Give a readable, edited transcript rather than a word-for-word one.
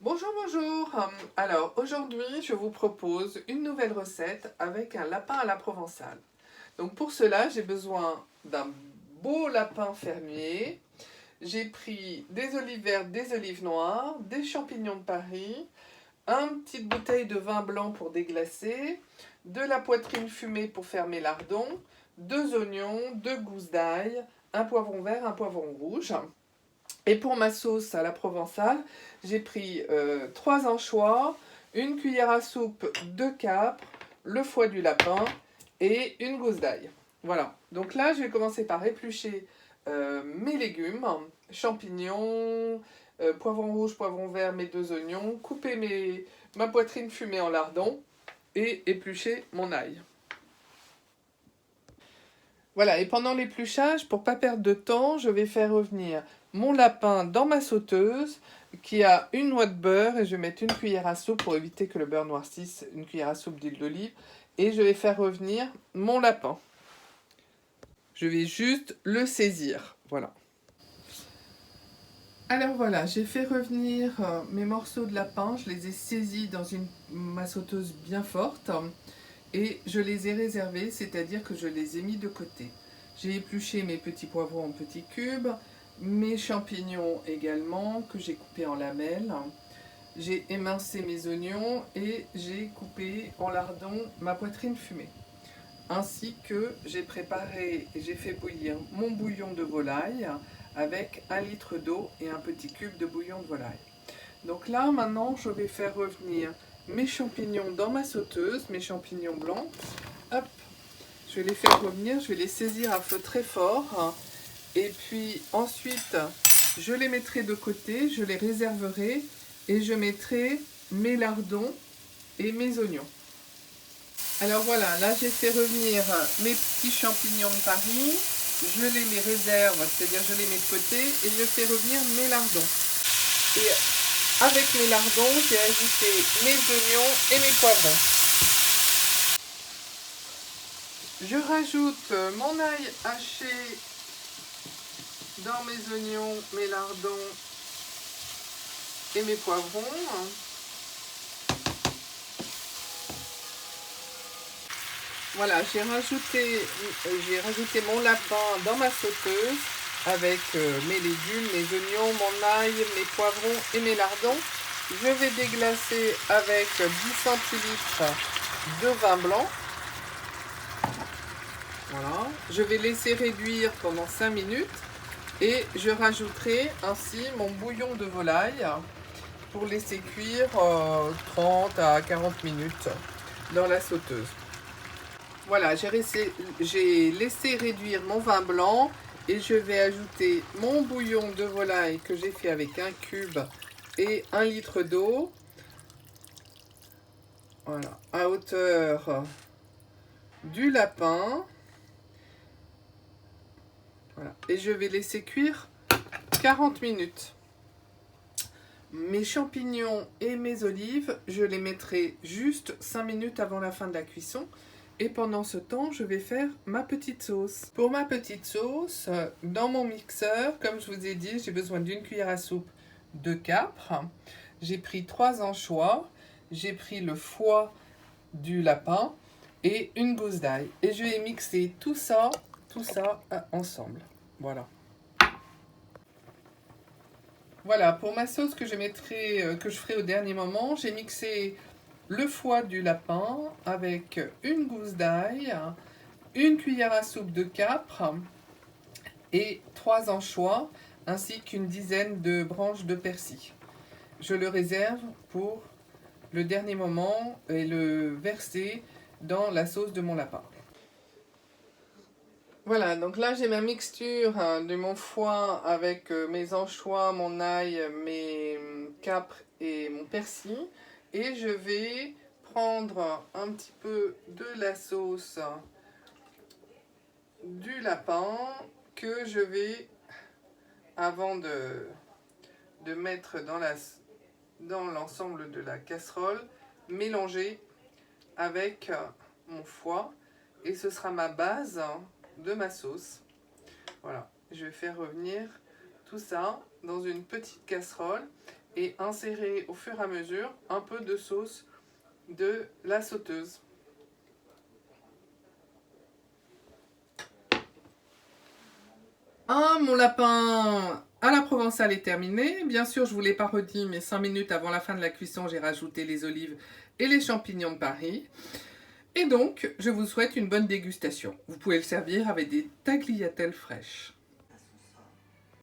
Bonjour, bonjour. Alors aujourd'hui, je vous propose une nouvelle recette avec un lapin à la provençale. Donc pour cela, j'ai besoin d'un beau lapin fermier. J'ai pris des olives vertes, des olives noires, des champignons de Paris, une petite bouteille de vin blanc pour déglacer, de la poitrine fumée pour faire mes lardons, 2 oignons, 2 gousses d'ail, un poivron vert, un poivron rouge. Et pour ma sauce à la provençale, j'ai pris 3 anchois, une cuillère à soupe de capre, le foie du lapin et une gousse d'ail. Voilà, donc là je vais commencer par éplucher mes légumes, champignons, poivron rouge, poivron vert, mes 2 oignons, couper ma poitrine fumée en lardons et éplucher mon ail. Voilà, et pendant l'épluchage, pour pas perdre de temps, je vais faire revenir mon lapin dans ma sauteuse qui a une noix de beurre et je vais mettre une cuillère à soupe pour éviter que le beurre noircisse, une cuillère à soupe d'huile d'olive et je vais faire revenir mon lapin. Je vais juste le saisir, voilà. Alors voilà, j'ai fait revenir mes morceaux de lapin, je les ai saisis dans ma sauteuse bien forte et je les ai réservés, c'est-à-dire que je les ai mis de côté. J'ai épluché mes petits poivrons en petits cubes, mes champignons également que j'ai coupés en lamelles. J'ai émincé mes oignons et j'ai coupé en lardons ma poitrine fumée. Ainsi que j'ai préparé et j'ai fait bouillir mon bouillon de volaille avec 1 litre d'eau et un petit cube de bouillon de volaille. Donc là maintenant je vais faire revenir mes champignons dans ma sauteuse, mes champignons blancs. Hop, je vais les faire revenir, je vais les saisir à feu très fort. Et puis ensuite, je les mettrai de côté, je les réserverai et je mettrai mes lardons et mes oignons. Alors voilà, là j'ai fait revenir mes petits champignons de Paris. Je les réserve, c'est-à-dire je les mets de côté et je fais revenir mes lardons. Et avec mes lardons, j'ai ajouté mes oignons et mes poivrons. Je rajoute mon ail haché dans mes oignons, mes lardons et mes poivrons. Voilà, j'ai rajouté mon lapin dans ma sauteuse avec mes légumes, mes oignons, mon ail, mes poivrons et mes lardons. Je vais déglacer avec 10 centilitres de vin blanc. Voilà. Je vais laisser réduire pendant 5 minutes et je rajouterai ainsi mon bouillon de volaille pour laisser cuire 30 à 40 minutes dans la sauteuse. Voilà, j'ai laissé réduire mon vin blanc et je vais ajouter mon bouillon de volaille que j'ai fait avec un cube et 1 litre d'eau. Voilà, à hauteur du lapin. Voilà, et je vais laisser cuire 40 minutes. Mes champignons et mes olives, je les mettrai juste 5 minutes avant la fin de la cuisson. Et pendant ce temps, je vais faire ma petite sauce. Pour ma petite sauce, dans mon mixeur, comme je vous ai dit, j'ai besoin d'une cuillère à soupe de capre. J'ai pris 3 anchois, j'ai pris le foie du lapin et une gousse d'ail. Et je vais mixer tout ça ensemble. Voilà. Voilà, pour ma sauce que je ferai au dernier moment, j'ai mixé le foie du lapin avec une gousse d'ail, une cuillère à soupe de capre et 3 anchois, ainsi qu'une dizaine de branches de persil. Je le réserve pour le dernier moment et le verser dans la sauce de mon lapin. Voilà, donc là j'ai ma mixture de mon foie avec mes anchois, mon ail, mes capres et mon persil. Et je vais prendre un petit peu de la sauce du lapin que je vais, avant de mettre dans l'ensemble de la casserole, mélanger avec mon foie. Et ce sera ma base de ma sauce. Voilà, je vais faire revenir tout ça dans une petite casserole et insérer au fur et à mesure un peu de sauce de la sauteuse. Ah, mon lapin à la provençale est terminé. Bien sûr, je ne vous l'ai pas redit, mais 5 minutes avant la fin de la cuisson, j'ai rajouté les olives et les champignons de Paris. Et donc, je vous souhaite une bonne dégustation. Vous pouvez le servir avec des tagliatelles fraîches.